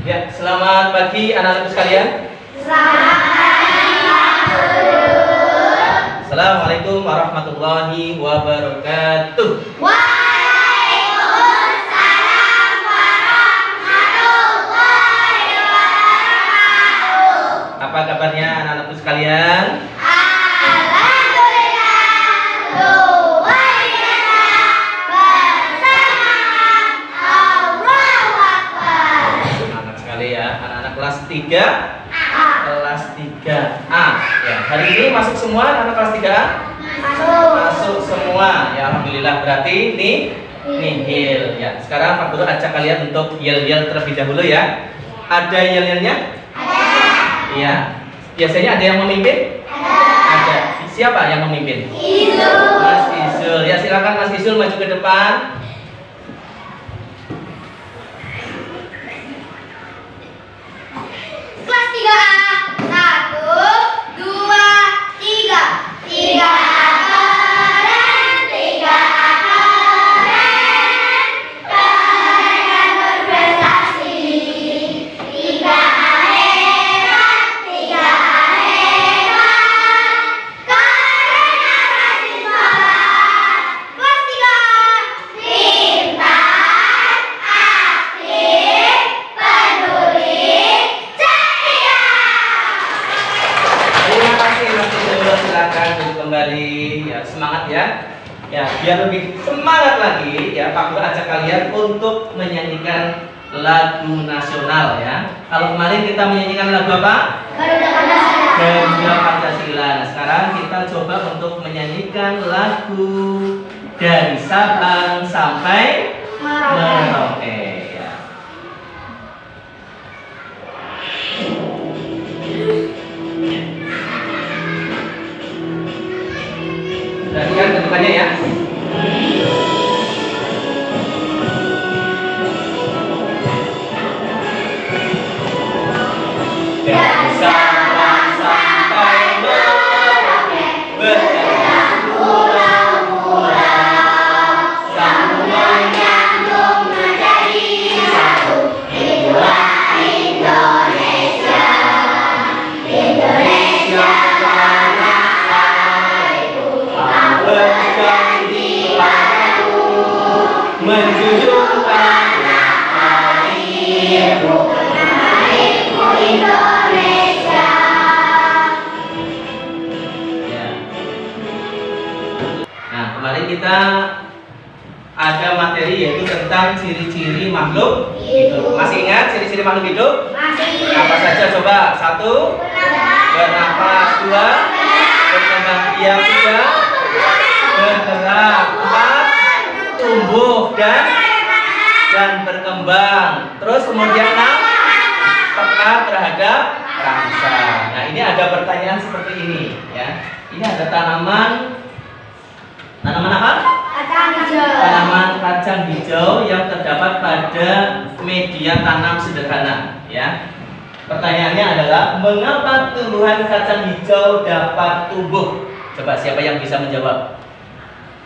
Ya, selamat pagi anak-anakku sekalian. Assalamualaikum warahmatullahi wabarakatuh. Waalaikumsalam warahmatullahi wabarakatuh. Apa kabarnya anak-anakku sekalian? Alhamdulillah, luar biasa, bersemangat, Allahu Akbar. Semangat sekali ya, anak-anak kelas 3. Kelas 3A. Ya, hari ini masuk semua anak kelas 3A? Masuk semua. Ya, alhamdulillah. Berarti nihil. Ya, sekarang Pak Guru ajak kalian untuk yel-yel terlebih dahulu ya. Ada yel-yelnya? Ada. Iya. Biasanya ada yang memimpin? Ada. Siapa yang memimpin? Izul. Mas Izul. Ya, silakan Mas Izul maju ke depan. Kelas 3A. 1, 2, 3. 3A keren, 3A keren. Keren dan berprestasi. 3A hebat, 3A hebat. Keren dan rajin sholat. Kelas 3A. Pintar, aktif, peduli, ceria. Terima kasih Mas Izul. Silakan duduk kembali. Ya, semangat ya. Ya, biar lebih semangat lagi ya, Pak Guru ajak kalian untuk menyanyikan lagu nasional ya. Kalau kemarin kita menyanyikan lagu apa? Garuda Pancasila. Garuda Pancasila. Nah, sekarang kita coba untuk menyanyikan lagu dari Sabang sampai Merauke ya. Perhatikan ketukannya ya. Dari Sabang sampai Merauke, berjalan pulau-pulau, sambungan nyambung menjadi satu. Itulah Indonesia. Indonesia tanah airku, berjanji padaku, menjunjung tanah airku, airku Indonesia. Ya. Nah, kemarin kita ada materi yaitu tentang ciri-ciri makhluk hidup. Masih ingat ciri-ciri makhluk hidup? Masih. Apa saja coba? 1, bernafas. 2, berkembang biak. 3, bergerak. 4, tumbuh dan berkembang. Terus kemudian 6, peka terhadap rasa. Nah, ini ada pertanyaan seperti ini ya. Ini ada tanaman apa? Kacang hijau. Tanaman kacang hijau yang terdapat pada media tanam sederhana ya. Pertanyaannya adalah mengapa tumbuhan kacang hijau dapat tumbuh? Coba siapa yang bisa menjawab?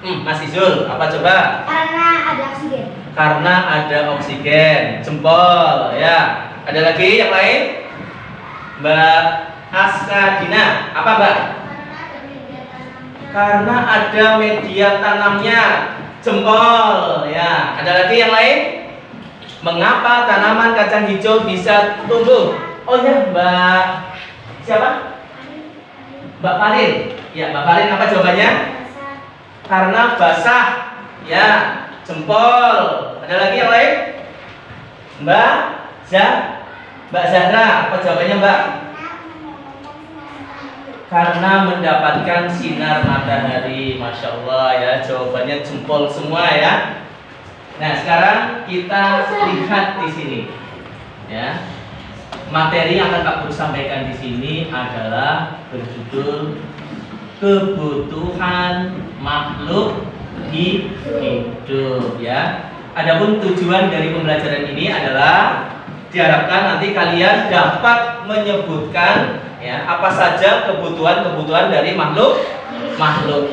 Mas Izul, apa coba? Karena ada oksigen. Karena ada oksigen. Jempol ya. Ada lagi yang lain? Mbak Askadina, apa Mbak? Karena ada media tanamnya. Jempol ya. Ada lagi yang lain? Mengapa tanaman kacang hijau bisa tumbuh? Oh ya, Mbak siapa? Mbak Farin. Ya, Mbak Farin, apa jawabannya? Karena basah. Ya, jempol. Ada lagi yang lain? Mbak Zahra, apa jawabannya Mbak? Karena mendapatkan sinar matahari. Masya Allah ya, jawabannya jempol semua ya. Nah, sekarang kita lihat di sini ya. Materi yang akan Pak Guru sampaikan di sini adalah berjudul kebutuhan makhluk hidup ya. Adapun tujuan dari pembelajaran ini adalah diharapkan nanti kalian dapat menyebutkan ya apa saja kebutuhan dari makhluk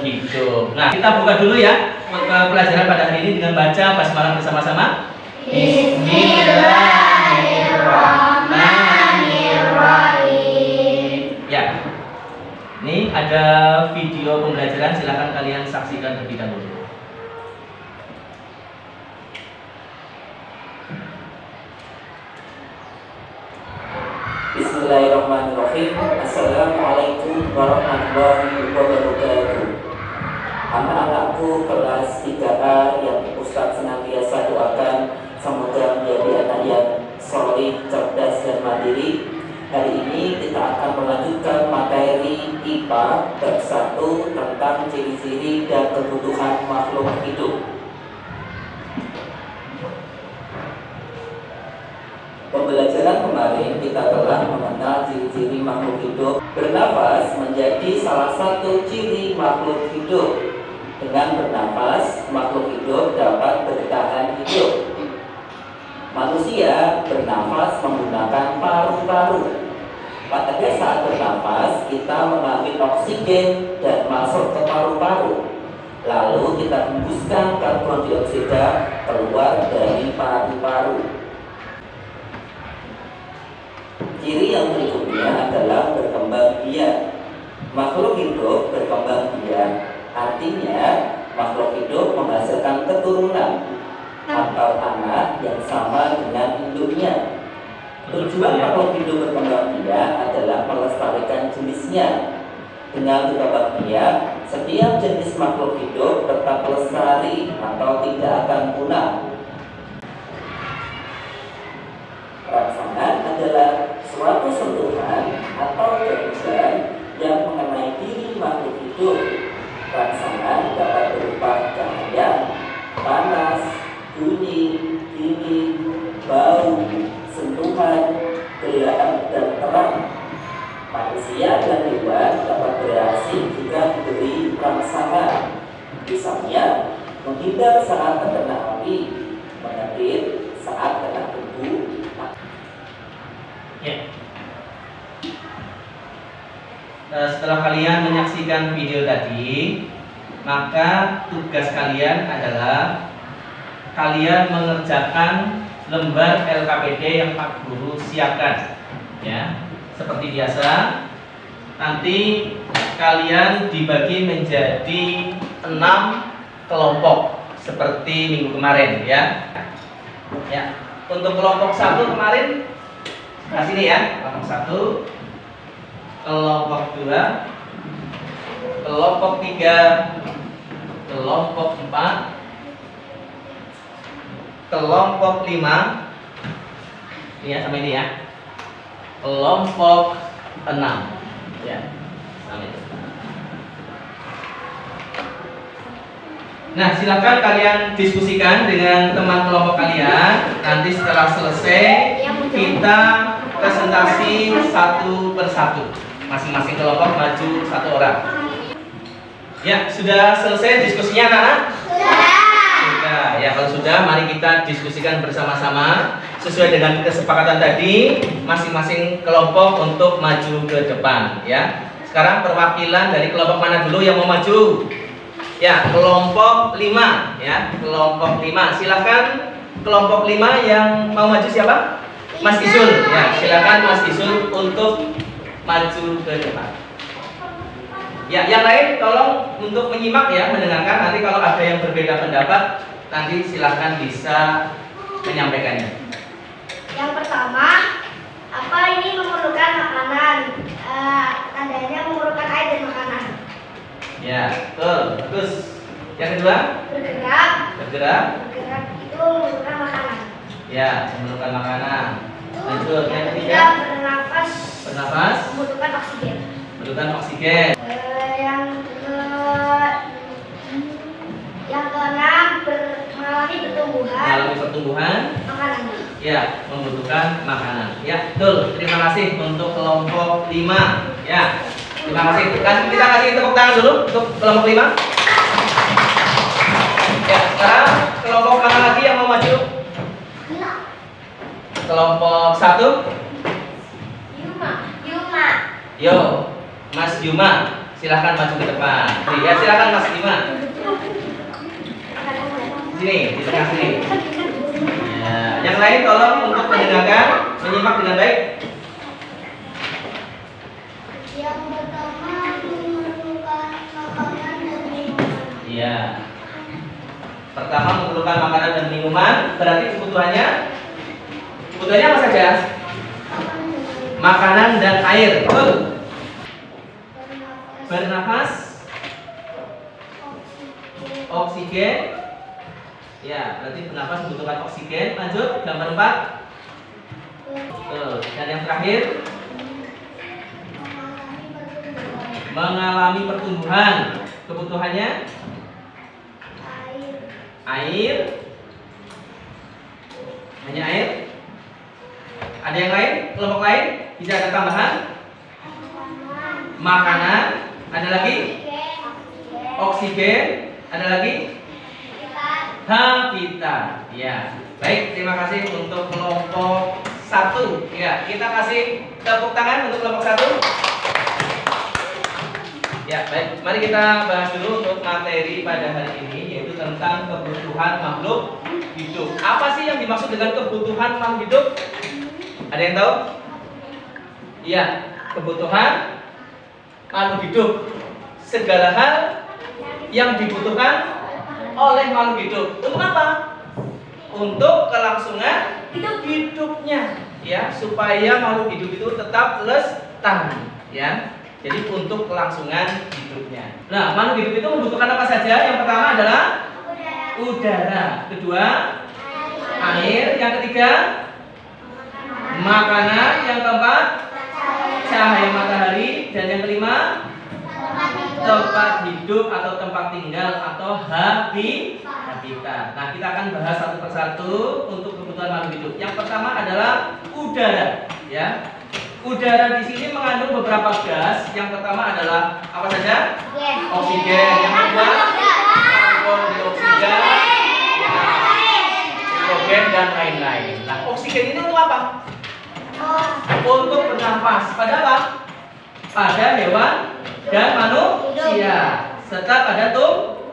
hidup. Nah, kita buka dulu ya pelajaran pada hari ini dengan baca basmalah bersama-sama. Bismillahirrahmanirrahim. Ya, silakan kalian saksikan terlebih dahulu. Bismillahirrahmanirrahim. Assalamualaikum warahmatullahi wabarakatuh. Anak-anakku kelas 3A yang Ustadz senantiasa doakan semoga menjadi anak yang soleh, cerdas, dan mandiri. Hari ini kita akan melanjutkan materi IPA bab 1 tentang ciri-ciri dan kebutuhan makhluk hidup. Pembelajaran kemarin kita telah mengenal ciri-ciri makhluk hidup. Bernafas menjadi salah satu ciri makhluk hidup. Dengan bernafas, makhluk hidup dapat bertahan hidup. Manusia bernafas menggunakan paru-paru. Pada saat bernafas, kita mengambil oksigen dan masuk ke paru-paru. Lalu kita hembuskan karbon dioksida keluar dari paru-paru. Ciri yang berikutnya adalah berkembang biak. Makhluk hidup berkembang biak, artinya makhluk hidup menghasilkan keturunan atau anak yang sama dengan induknya. Tujuan makhluk hidup berkembang biak adalah melestarikan jenisnya. Dengan berkembang biak, setiap jenis makhluk hidup tetap lestari atau tidak akan punah. Rangsangan adalah suatu sentuhan atau gangguan yang mengenai diri makhluk hidup. Rangsangan dapat berupa cahaya, panas, bunyi, dingin, bau, sentuhan, gelap, dan terang. Manusia dan hewan dapat bereaksi jika diberi rangsangan. Misalnya, menghindar saat terkena api, mengedip saat kena debu. Ya. Setelah kalian menyaksikan video tadi, maka tugas kalian adalah kalian mengerjakan lembar LKPD yang Pak Guru siapkan. Ya, seperti biasa, nanti kalian dibagi menjadi 6 kelompok seperti minggu kemarin, ya. Ya, untuk kelompok 1 kemarin nah sini ya, kelompok 1, kelompok 2, kelompok 3, kelompok 4, kelompok 5, ini ya, sama ini ya, kelompok 6, ya, sama itu. Nah, silakan kalian diskusikan dengan teman kelompok kalian. Nanti setelah selesai kita presentasi satu persatu. Masing-masing kelompok maju 1 orang. Ya, sudah selesai diskusinya, anak-anak? Sudah. Ya, kalau sudah, mari kita diskusikan bersama-sama sesuai dengan kesepakatan tadi, masing-masing kelompok untuk maju ke depan. Ya. Sekarang perwakilan dari kelompok mana dulu yang mau maju? Ya, kelompok 5. Ya, kelompok 5. Silakan kelompok 5 yang mau maju siapa? Mas Isul. Ya, silakan Mas Isul untuk maju ke depan. Ya, yang lain tolong untuk menyimak ya, mendengarkan. Nanti kalau ada yang berbeda pendapat, nanti silahkan bisa menyampaikannya. Yang pertama, apa ini memerlukan makanan? Tandanya memerlukan air dan makanan. Ya, betul. Terus yang kedua? Bergerak. Bergerak. Bergerak itu memerlukan makanan. Ya, memerlukan makanan. Lanjut, yang ketiga? Bernafas. Bernafas. Membutuhkan oksigen. Membutuhkan oksigen. Yang keenam, mengalami pertumbuhan. Mengalami pertumbuhan. Makanan. Ya, membutuhkan makanan. Ya, betul. Terima kasih untuk kelompok 5. Ya, terima kasih. Kita kasih tepuk tangan dulu untuk kelompok 5. Ya, sekarang kelompok mana lagi yang mau maju? Kelompok 1. Yuma. Yo, Mas Yuma, silahkan maju ke depan. Ya, silahkan Mas Yuma. Sini, di tengah sini. Ya, yang lain tolong untuk mendengarkan, menyimak dengan baik. Yang pertama memerlukan makanan dan pertama memerlukan makanan dan minuman, berarti kebutuhannya apa saja? Makanan dan air. Betul. Bernafas, oksigen. Ya, berarti bernafas membutuhkan oksigen. Lanjut, gambar 4. Betul. Dan yang terakhir, mengalami pertumbuhan. Kebutuhannya air. Hanya air. Ada yang lain? Kelompok lain? Bisa ada tambahan? Makanan. Ada lagi? Oksigen. Ada lagi? Habitat. Ya. Baik, terima kasih untuk kelompok 1. Ya, kita kasih tepuk tangan untuk kelompok 1. Ya, baik. Mari kita bahas dulu untuk materi pada hari ini, yaitu tentang kebutuhan makhluk hidup. Apa sih yang dimaksud dengan kebutuhan makhluk hidup? Ada yang tahu? Iya, kebutuhan makhluk hidup. Segala hal yang dibutuhkan oleh makhluk hidup. Untuk apa? Untuk kelangsungan hidupnya, ya, supaya makhluk hidup itu tetap lestari, ya. Jadi untuk kelangsungan hidupnya. Nah, makhluk hidup itu membutuhkan apa saja? Yang pertama adalah udara. Kedua, air. Yang ketiga, makanan. Yang keempat, cahaya matahari. Dan yang kelima, tempat hidup atau tempat tinggal atau habitat. Nah, kita akan bahas satu persatu untuk kebutuhan makhluk hidup. Yang pertama adalah udara, ya. Udara di sini mengandung beberapa gas. Yang pertama adalah apa saja? Oksigen. Yang kedua, karbon dioksida, nitrogen dan lain-lain. Nah, oksigen ini untuk apa? Untuk bernafas. Pada apa? Pada hewan dan manusia, serta pada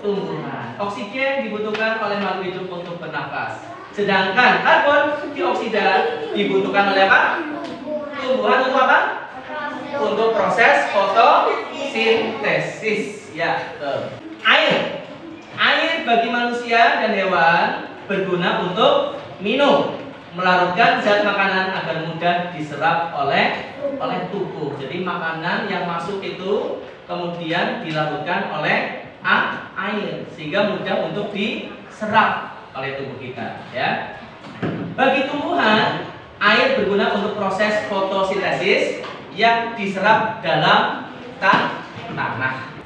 tumbuhan. Oksigen dibutuhkan oleh makhluk hidup untuk bernafas. Sedangkan karbon dioksida dibutuhkan oleh apa? Tumbuhan untuk apa? Untuk proses fotosintesis. Ya, air. Air bagi manusia dan hewan berguna untuk minum, melarutkan zat makanan agar mudah diserap oleh tubuh. Jadi makanan yang masuk itu kemudian dilarutkan oleh air sehingga mudah untuk diserap oleh tubuh kita, ya. Bagi tumbuhan, air berguna untuk proses fotosintesis yang diserap dalam tanah.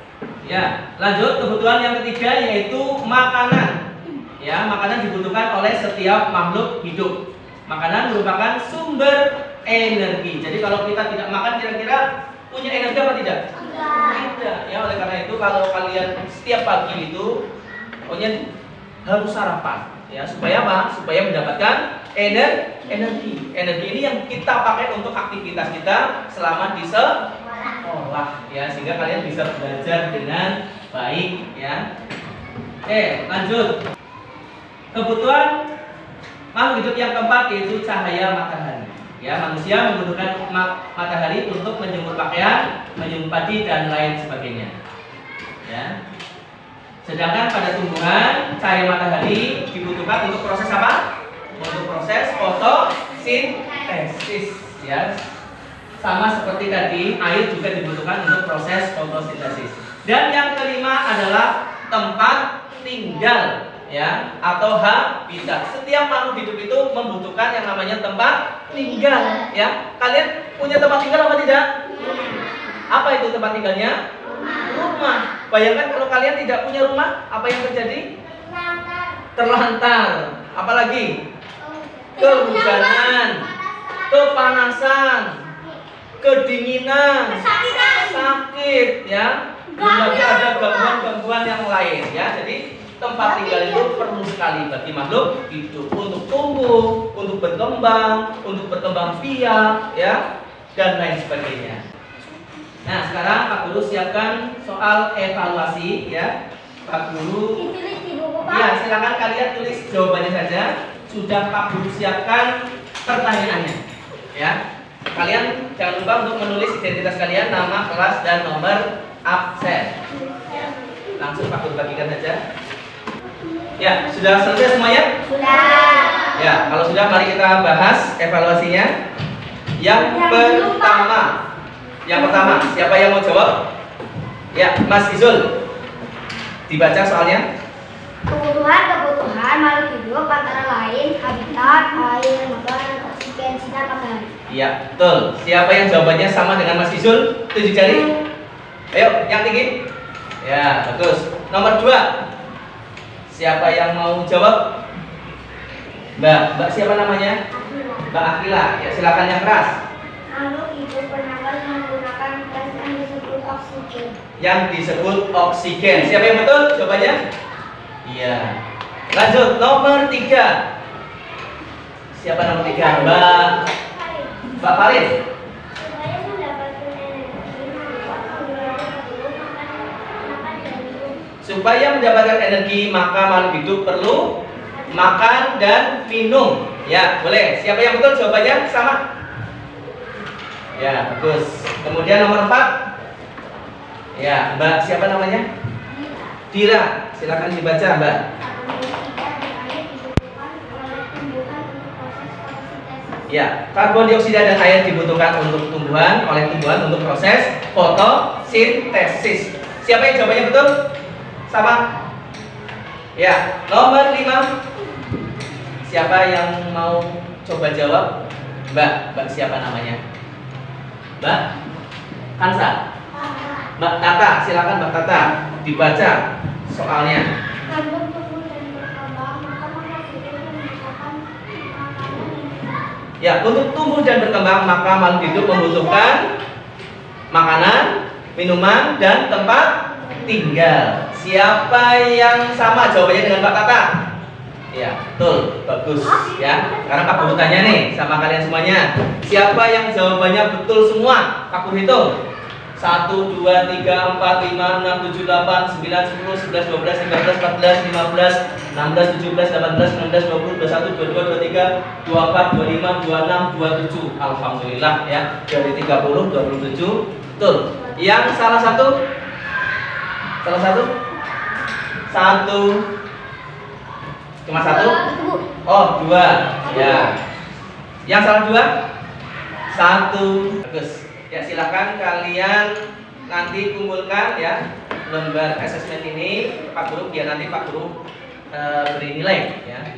Ya, lanjut kebutuhan yang ketiga yaitu makanan. Ya, makanan dibutuhkan oleh setiap makhluk hidup. Makanan merupakan sumber energi. Jadi kalau kita tidak makan, kira-kira punya energi apa tidak? Tidak. Ya, oleh karena itu kalau kalian setiap pagi itu pokoknya harus sarapan. Ya, supaya apa? Supaya mendapatkan energi. Energi ini yang kita pakai untuk aktivitas kita selama di sekolah, ya, sehingga kalian bisa belajar dengan baik, ya. Oke, lanjut. Kebutuhan makhluk hidup yang keempat yaitu cahaya matahari. Ya, manusia membutuhkan matahari untuk menjemur pakaian, menyium padi dan lain sebagainya. Ya. Sedangkan pada tumbuhan, cahaya matahari dibutuhkan untuk proses apa? Untuk proses fotosintesis, ya. Sama seperti tadi, air juga dibutuhkan untuk proses fotosintesis. Dan yang kelima adalah tempat tinggal, ya, atau habitat. Setiap makhluk hidup itu membutuhkan yang namanya tempat tinggal, ya. Kalian punya tempat tinggal apa tidak? Apa itu tempat tinggalnya? Rumah. Bayangkan kalau kalian tidak punya rumah, apa yang terjadi? Terlantar. Apalagi? Kehujanan, kepanasan, kedinginan, sakit, ya. Belum lagi ada gangguan-gangguan yang lain, ya. Jadi tempat tinggal itu perlu sekali bagi makhluk hidup untuk tumbuh, untuk berkembang biak, ya, dan lain sebagainya. Nah, sekarang Pak Guru siapkan soal evaluasi, ya. Pak Guru, ya, silakan kalian tulis jawabannya saja. Sudah Pak Guru siapkan pertanyaannya, ya. Kalian jangan lupa untuk menulis identitas kalian, nama, kelas, dan nomor absen. Ya. Langsung Pak Guru bagikan saja. Ya, sudah selesai semuanya? Sudah. Ya, kalau sudah mari kita bahas evaluasinya. Yang pertama, siapa yang mau jawab? Ya, Mas Izul. Dibaca soalnya. Kebutuhan makhluk hidup antara lain habitat, air, makanan, oksigen, sinar matahari. Iya, betul. Siapa yang jawabannya sama dengan Mas Izul? 7 jari. Ayo, yang tinggi. Ya, bagus. Nomor 2. Siapa yang mau jawab? Mbak siapa namanya? Mbak Akila. Ya, silakan yang keras. Makhluk hidup bernafas menggunakan gas yang disebut oksigen. Yang disebut oksigen. Siapa yang betul jawabannya? Iya. Lanjut nomor 3. Siapa nomor 3? Mbak Farid. Supaya mendapatkan energi maka makhluk hidup perlu makan dan minum. Ya, boleh. Siapa yang betul jawabannya? Sama. Ya, bagus. Kemudian nomor 4. Ya, Mbak siapa namanya? Dira. Silakan dibaca, Mbak. Ya, karbon dioksida dan air dibutuhkan untuk tumbuhan oleh tumbuhan untuk proses fotosintesis. Siapa yang jawabannya betul? Sama? Ya, nomor 5. Siapa yang mau coba jawab? Mbak siapa namanya? Mbak Kansa. Mbak Tata, silakan Mbak Tata dibaca soalnya. Ya, untuk tumbuh dan berkembang maka makhluk hidup membutuhkan makanan, minuman, dan tempat tinggal. Siapa yang sama jawabannya dengan Mbak Tata? Ya, betul, bagus ya. Sekarang Kak Guru tanya nih sama kalian semuanya. Siapa yang jawabannya betul semua? Kak Guru hitung. 1, 2, 3, 4, 5, 6, 7, 8, 9, 10, 11, 12, 13, 14, 15, 16, 17, 18, 19, 20, 21, 22, 23, 24, 25, 26, 27. Alhamdulillah ya. Dari 30, 27. Betul. Yang salah satu? Salah satu? Satu. Cuma satu? Oh, 2. Ya. Yang salah 2? 1. Bagus. Ya, silakan kalian nanti kumpulkan ya lembar asesmen ini Pak Guru, biar nanti Pak Guru beri nilai ya.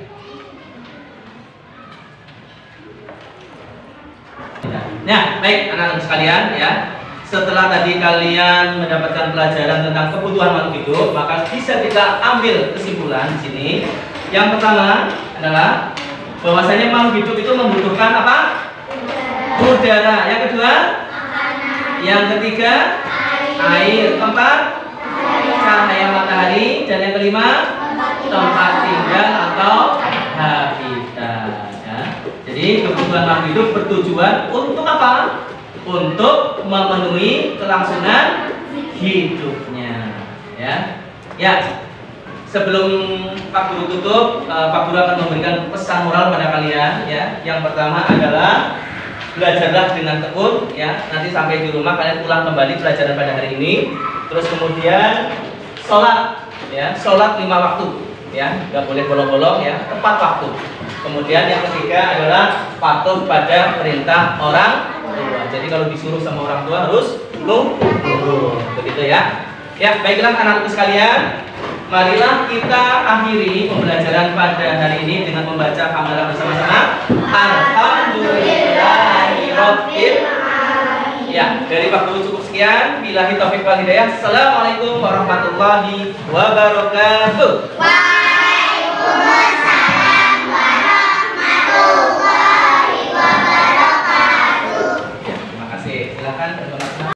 Nah, baik anak-anak sekalian ya. Setelah tadi kalian mendapatkan pelajaran tentang kebutuhan makhluk hidup, maka bisa kita ambil kesimpulan di sini. Yang pertama adalah bahwasanya makhluk hidup itu membutuhkan apa? Udara. Yang kedua? Yang ketiga? Air. Keempat? Cahaya matahari. Dan yang kelima? Tempat tinggal atau habitat ya. Jadi kebutuhan makhluk hidup bertujuan untuk apa? Untuk memenuhi kelangsungan hidupnya ya. Ya. Sebelum Pak Guru tutup, Pak Guru akan memberikan pesan moral pada kalian ya. Yang pertama adalah belajarlah dengan tekun ya. Nanti sampai di rumah kalian pulang kembali pelajaran pada hari ini. Terus kemudian sholat ya, sholat 5 waktu ya, nggak boleh bolong-bolong ya, tepat waktu. Kemudian yang ketiga adalah patuh pada perintah orang tua. Jadi kalau disuruh sama orang tua harus nurut, begitu ya. Ya, baiklah anak-anakku sekalian. Marilah kita akhiri pembelajaran pada hari ini dengan membaca hamalan bersama-sama. Alhamdulillahirabbil alamin. Ya, dari Pak Guru cukup sekian. Billahi taufiq wal hidayah. Assalamualaikum warahmatullahi wabarakatuh.